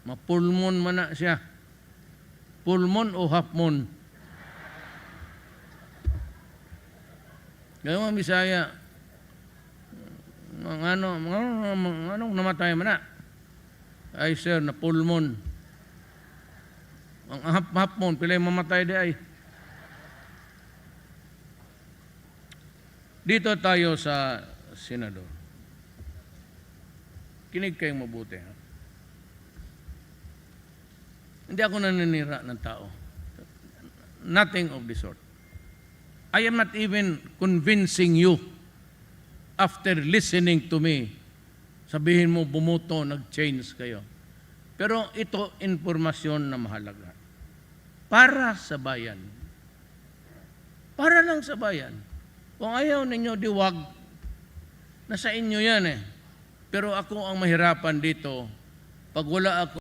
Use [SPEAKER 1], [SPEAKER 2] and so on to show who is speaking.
[SPEAKER 1] Mapulmon man na siya. Pulmon o hapmon? Gaya mga Bisaya, anong namatay man na? Ay sir, na pulmon. Ang hapmon, pilay mamatay di ay. Dito tayo sa Senador. Kinig kayong mabuti. Ha? Hindi ako naninira ng tao. Nothing of the sort. I am not even convincing you after listening to me. Sabihin mo, bumuto, nag-change kayo. Pero ito, informasyon na mahalaga. Para sa bayan. Para lang sa bayan. Kung ayaw ninyo, diwag, nasa inyo yan eh. Pero ako ang mahirapan dito, pag wala ako